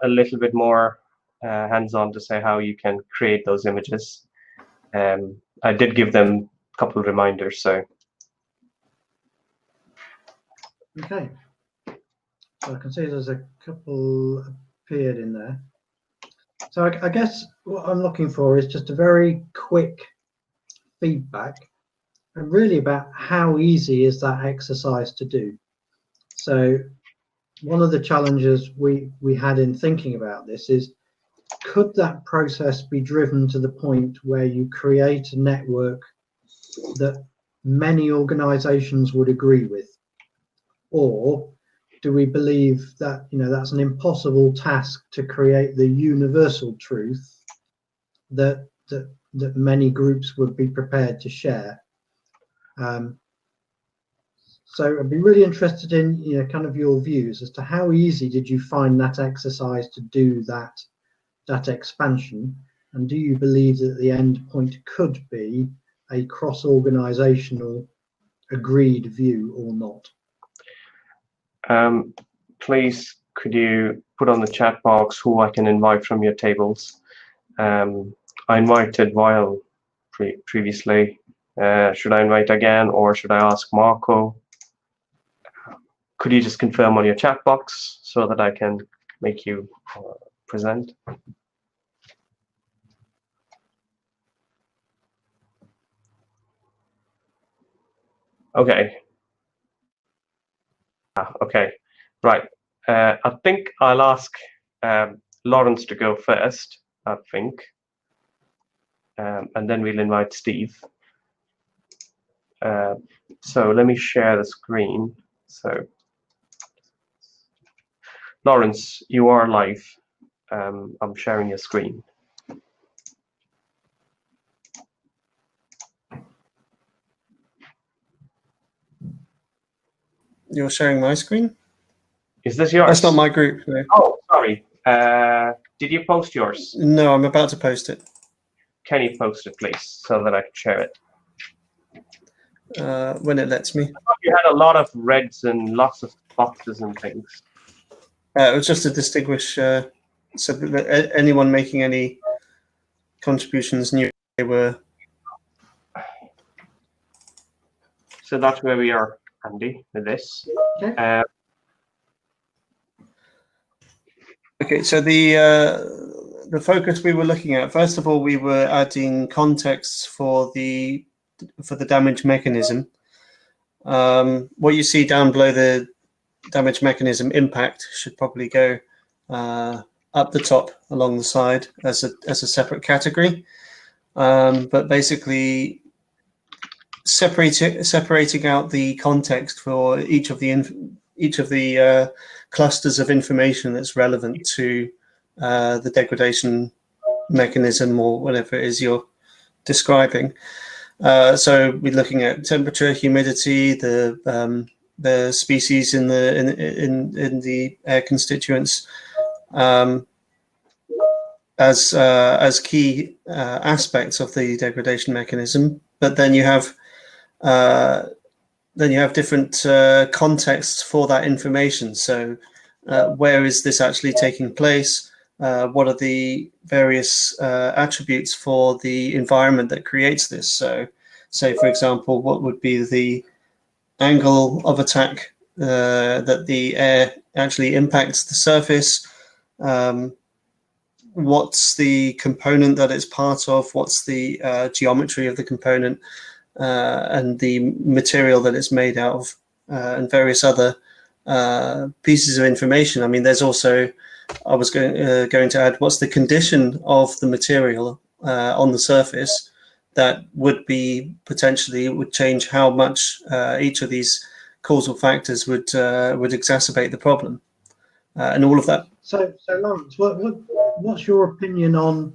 a little bit more hands-on to say how you can create those images. I did give them a couple of reminders, so. Okay. So I can see there's a couple appeared in there. So I guess what I'm looking for is just a very quick feedback, and really about how easy is that exercise to do. So one of the challenges we had in thinking about this is, could that process be driven to the point where you create a network that many organizations would agree with? Or do we believe that, you know, that's an impossible task to create the universal truth that many groups would be prepared to share? So I'd be really interested in, you know, kind of your views as to how easy did you find that exercise to do that expansion, and do you believe that the end point could be a cross-organizational agreed view or not? Please, could you put on the chat box who I can invite from your tables? I invited Weil previously. Should I invite again, or should I ask Marco? Could you just confirm on your chat box so that I can make you present? Okay. Okay, right. I think I'll ask Lawrence to go first, I think. And then we'll invite Steve. So let me share the screen. So, Lawrence, you are live. I'm sharing your screen. You're sharing my screen? Is this yours? That's not my group. No. Oh, sorry. Did you post yours? No, I'm about to post it. Can you post it, please, so that I can share it? When it lets me. I thought you had a lot of reds and lots of boxes and things. It was just to distinguish, so that anyone making any contributions knew they were. So that's where we are, Andy, with this. Okay. Okay, so the focus we were looking at, first of all, we were adding contexts for the damage mechanism. What you see down below the damage mechanism impact should probably go up the top along the side as a separate category. But basically, separating out the context for each of the clusters of information that's relevant to the degradation mechanism or whatever it is you're describing. So we're looking at temperature, humidity, the species in the air constituents as key aspects of the degradation mechanism. But then you have different contexts for that information. So where is this actually taking place? What are the various attributes for the environment that creates this? So say, for example, what would be the angle of attack that the air actually impacts the surface? What's the component that it's part of? What's the geometry of the component? And the material that it's made out of, and various other pieces of information. I mean, there's also, I was going to add, what's the condition of the material on the surface that would be potentially would change how much each of these causal factors would exacerbate the problem, and all of that. So Lawrence, what's your opinion on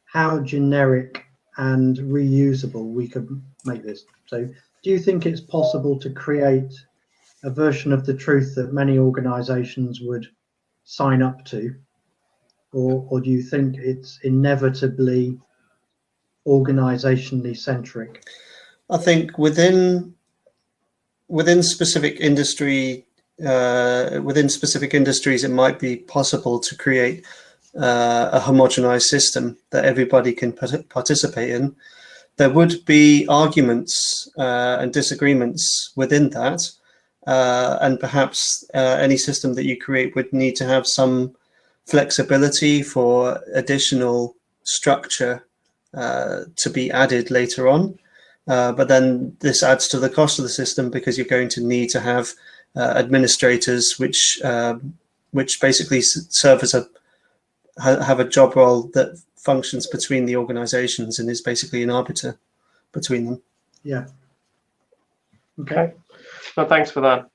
how generic and reusable we could make this? So do you think it's possible to create a version of the truth that many organizations would sign up to, or do you think it's inevitably organizationally centric? I think within specific industry within specific industries, it might be possible to create a homogenized system that everybody can participate in. There would be arguments and disagreements within that, and perhaps any system that you create would need to have some flexibility for additional structure to be added later on. But then this adds to the cost of the system, because you're going to need to have administrators which basically serve as have a job role that functions between the organizations and is basically an arbiter between them. Yeah. Okay. No, thanks for that,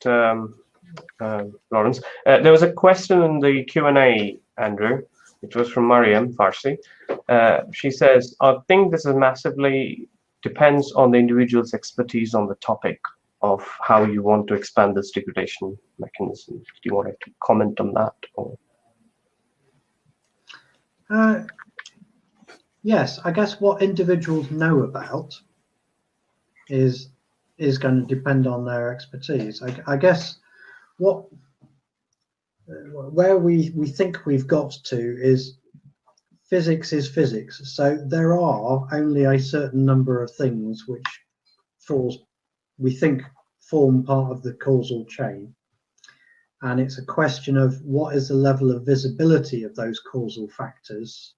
Lawrence. There was a question in the Q&A, Andrew, which was from Mariam Farsi. She says, I think this is massively depends on the individual's expertise on the topic of how you want to expand this degradation mechanism. Do you want to comment on that? Or? Yes, I guess what individuals know about is going to depend on their expertise. I guess where we think we've got to is physics is physics. So there are only a certain number of things which we think form part of the causal chain. And it's a question of what is the level of visibility of those causal factors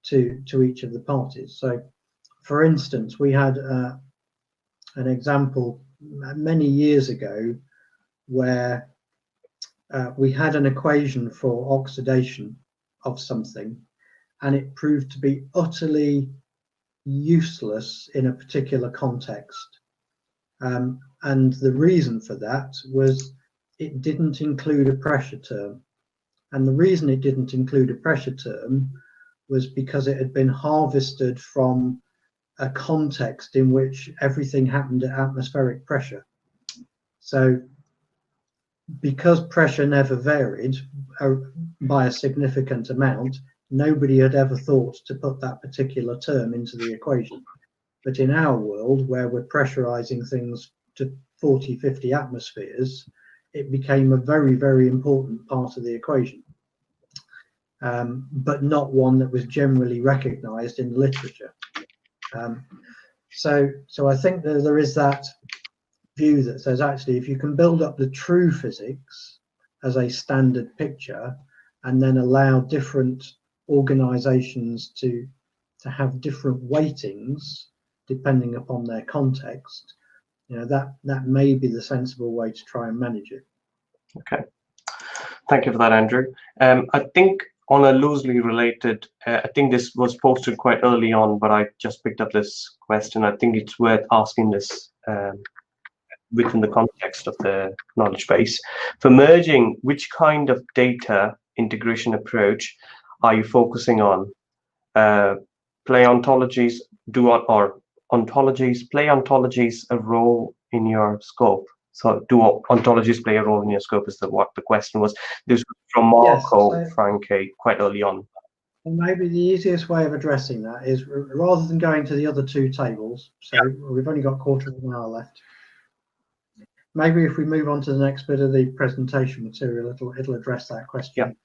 to each of the parties. So, for instance, we had an example many years ago where we had an equation for oxidation of something, and it proved to be utterly useless in a particular context. And the reason for that was it didn't include a pressure term. And the reason it didn't include a pressure term was because it had been harvested from a context in which everything happened at atmospheric pressure. So because pressure never varied by a significant amount, nobody had ever thought to put that particular term into the equation. But in our world, where we're pressurizing things to 40, 50 atmospheres, it became a very, very important part of the equation. But not one that was generally recognized in literature. So I think there is that view that says, actually, if you can build up the true physics as a standard picture and then allow different organizations to have different weightings depending upon their context, that may be the sensible way to try and manage it. Okay. Thank you for that, Andrew. I think on a loosely related, I think this was posted quite early on, but I just picked up this question. I think it's worth asking this within the context of the knowledge base. For merging, which kind of data integration approach are you focusing on? Play ontologies, play ontologies a role in your scope? So do ontologies play a role in your scope is what the question was. This was from Marco Franke quite early on. Maybe the easiest way of addressing that is, rather than going to the other two tables, so we've only got a quarter of an hour left, maybe if we move on to the next bit of the presentation material, it'll address that question.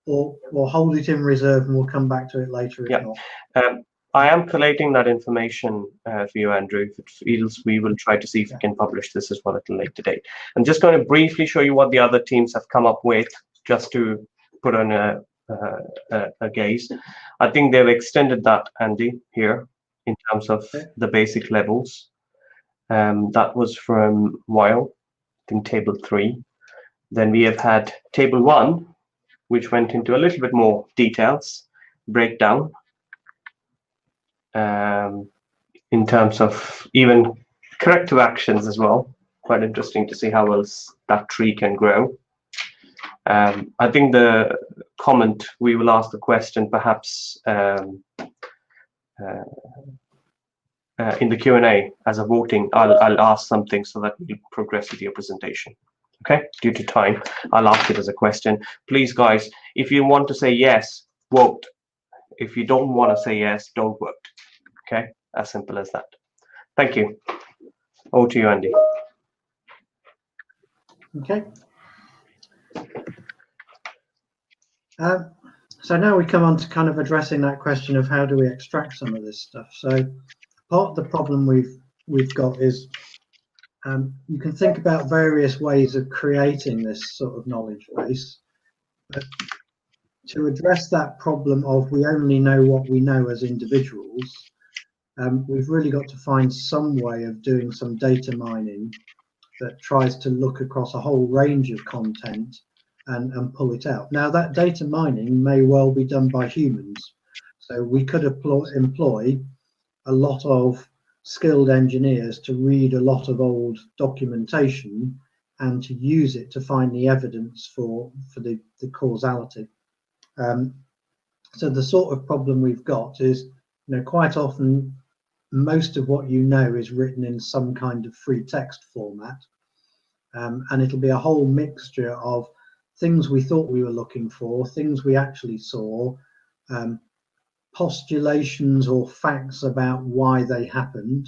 Or hold it in reserve and we'll come back to it later if not. I am collating that information for you, Andrew. If it feels, we will try to see if we can publish this as well at a later date. I'm just going to briefly show you what the other teams have come up with, just to put on a gaze. I think they've extended that, Andy, here in terms of the basic levels. That was from Weil, I think table 3. Then we have had table 1, which went into a little bit more details, breakdown. In terms of even corrective actions as well. Quite interesting to see how else that tree can grow. I think the comment, we will ask the question perhaps in the Q&A as a voting. I'll ask something so that we progress with your presentation. Okay, due to time, I'll ask it as a question. Please, guys, if you want to say yes, vote. If you don't want to say yes, don't vote. Okay, as simple as that. Thank you. Over to you, Andy. Okay. So now we come on to kind of addressing that question of how do we extract some of this stuff. So part of the problem we've got is you can think about various ways of creating this sort of knowledge base, but to address that problem of we only know what we know as individuals, we've really got to find some way of doing some data mining that tries to look across a whole range of content and pull it out. Now that data mining may well be done by humans. So we could employ a lot of skilled engineers to read a lot of old documentation and to use it to find the evidence for the causality. So the sort of problem we've got is, quite often most of what you know is written in some kind of free text format, and it'll be a whole mixture of things we thought we were looking for, things we actually saw, postulations or facts about why they happened,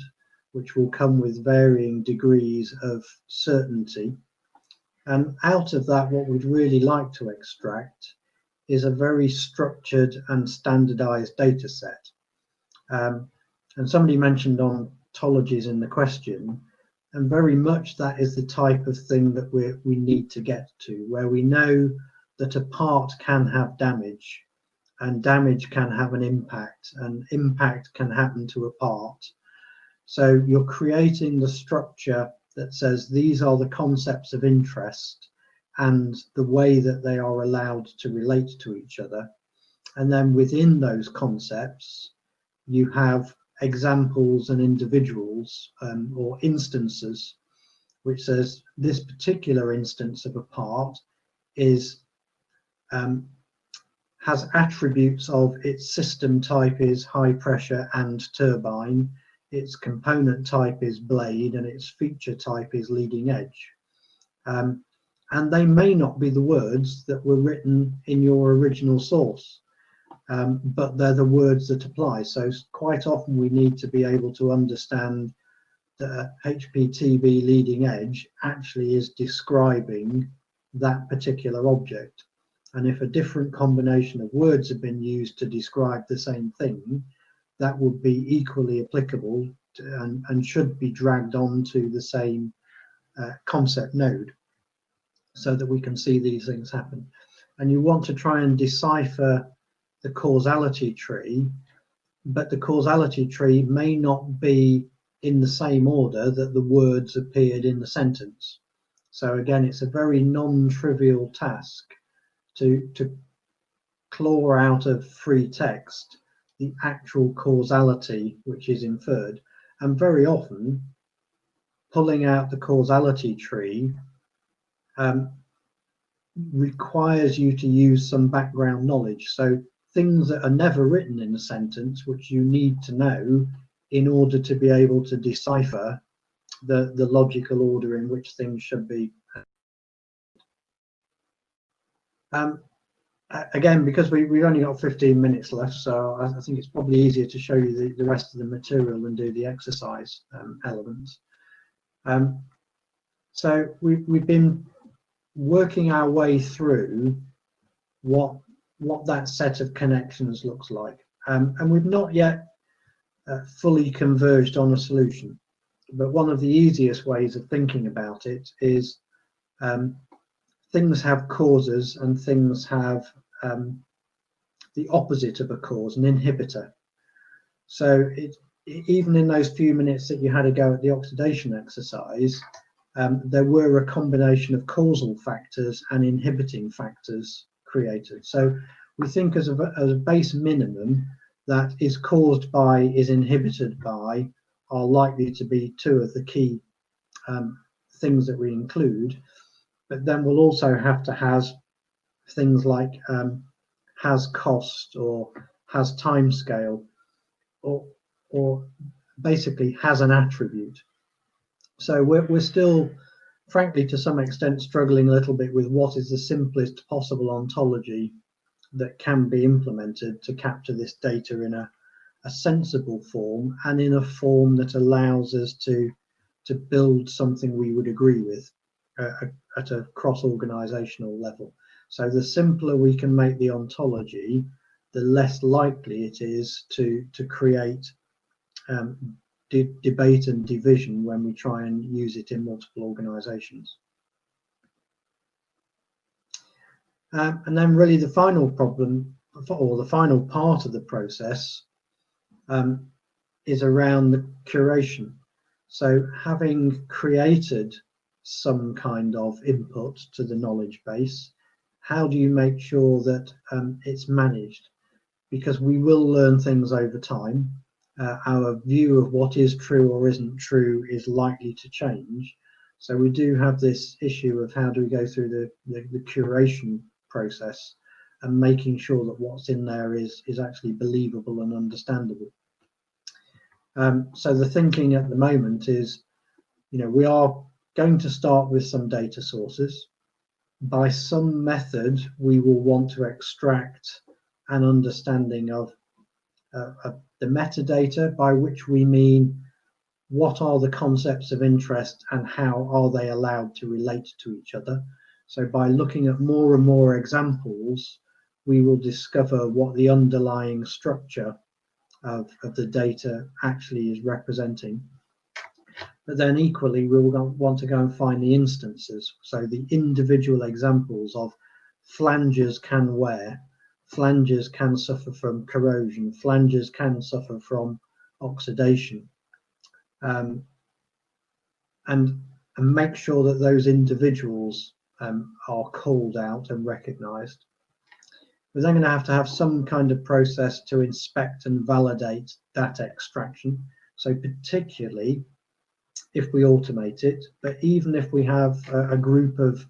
which will come with varying degrees of certainty. And out of that, what we'd really like to extract is a very structured and standardized data set. And somebody mentioned ontologies in the question, and very much that is the type of thing that we need to get to, where we know that a part can have damage, and damage can have an impact, and impact can happen to a part. So you're creating the structure that says these are the concepts of interest and the way that they are allowed to relate to each other. And then within those concepts, you have examples and individuals or instances, which says this particular instance of a part is has attributes of its system type is high pressure and turbine, its component type is blade, and its feature type is leading edge. And they may not be the words that were written in your original source, but they're the words that apply. So quite often we need to be able to understand that HPTB leading edge actually is describing that particular object. And if a different combination of words have been used to describe the same thing, that would be equally applicable to, and should be dragged onto the same concept node so that we can see these things happen. And you want to try and decipher the causality tree, but the causality tree may not be in the same order that the words appeared in the sentence. So again, it's a very non-trivial task to claw out of free text the actual causality which is inferred. And very often, pulling out the causality tree requires you to use some background knowledge. So things that are never written in a sentence, which you need to know in order to be able to decipher the logical order in which things should be. Again, because we've only got 15 minutes left, so I think it's probably easier to show you the rest of the material and do the exercise elements. So we've been working our way through what that set of connections looks like, and we've not yet fully converged on a solution. But one of the easiest ways of thinking about it is things have causes and things have the opposite of a cause, an inhibitor. So even in those few minutes that you had a go at the oxidation exercise, there were a combination of causal factors and inhibiting factors created. So we think as a base minimum that is caused by, is inhibited by, are likely to be two of the key things that we include. But then we'll also have to have things like has cost or has time scale or basically has an attribute. So we're still, frankly, to some extent, struggling a little bit with what is the simplest possible ontology that can be implemented to capture this data in a sensible form and in a form that allows us to build something we would agree with, at a cross-organizational level. So the simpler we can make the ontology, the less likely it is to create debate and division when we try and use it in multiple organizations. And then really the final problem, or the final part of the process, is around the curation. So having created some kind of input to the knowledge base, how do you make sure that it's managed? Because we will learn things over time. Our view of what is true or isn't true is likely to change. So we do have this issue of how do we go through the curation process and making sure that what's in there is actually believable and understandable. So the thinking at the moment is, we are going to start with some data sources. By some method, we will want to extract an understanding of the metadata, by which we mean what are the concepts of interest and how are they allowed to relate to each other. So by looking at more and more examples, we will discover what the underlying structure of the data actually is representing. But then equally, we will want to go and find the instances. So the individual examples of flanges can wear, flanges can suffer from corrosion, flanges can suffer from oxidation, and make sure that those individuals are called out and recognized. We're then going to have some kind of process to inspect and validate that extraction. So particularly if we automate it, but even if we have a group of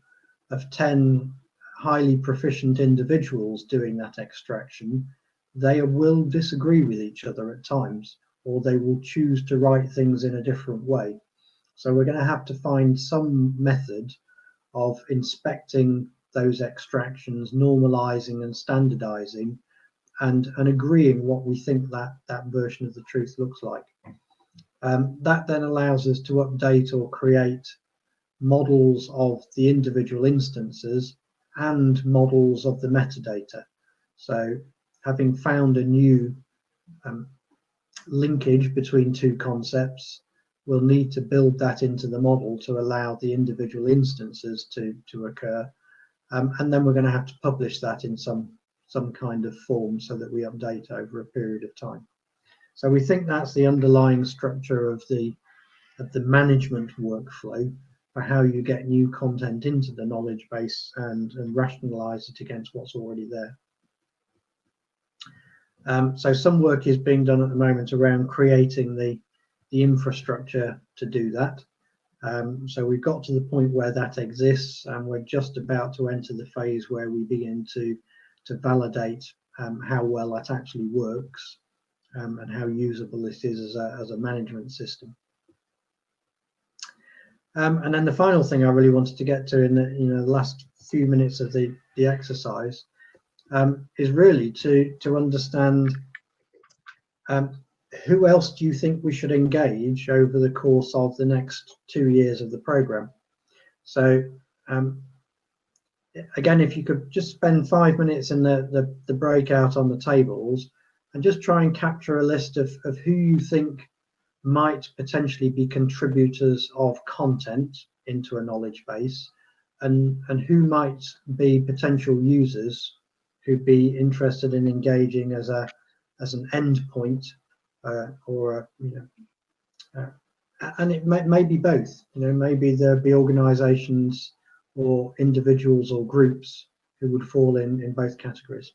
10 highly proficient individuals doing that extraction, they will disagree with each other at times, or they will choose to write things in a different way. So we're going to have to find some method of inspecting those extractions, normalizing and standardizing, and agreeing what we think that version of the truth looks like. That then allows us to update or create models of the individual instances and models of the metadata. So having found a new linkage between two concepts, we'll need to build that into the model to allow the individual instances to occur. And then we're going to have to publish that in some kind of form so that we update over a period of time. So we think that's the underlying structure of the management workflow for how you get new content into the knowledge base and rationalize it against what's already there. So some work is being done at the moment around creating the infrastructure to do that. So we've got to the point where that exists, and we're just about to enter the phase where we begin to validate how well that actually works and how usable it is as a management system. And then the final thing I really wanted to get to in the last few minutes of the exercise is really to understand who else do you think we should engage over the course of the next 2 years of the program. So again, if you could just spend 5 minutes in the breakout on the tables and just try and capture a list of who you think might potentially be contributors of content into a knowledge base, and who might be potential users who'd be interested in engaging as an endpoint, or and it may be both. Maybe there'll be organizations or individuals or groups who would fall in both categories.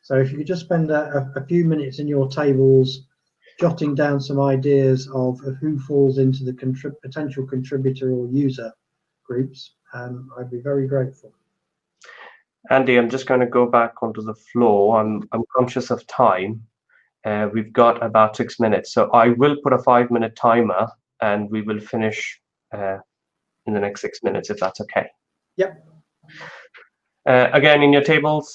So if you could just spend a few minutes in your tables jotting down some ideas of who falls into the potential contributor or user groups, I'd be very grateful. Andy, I'm just going to go back onto the floor. I'm conscious of time. We've got about 6 minutes, so I will put a 5-minute timer, and we will finish in the next 6 minutes, if that's okay. Yep. Again, in your tables,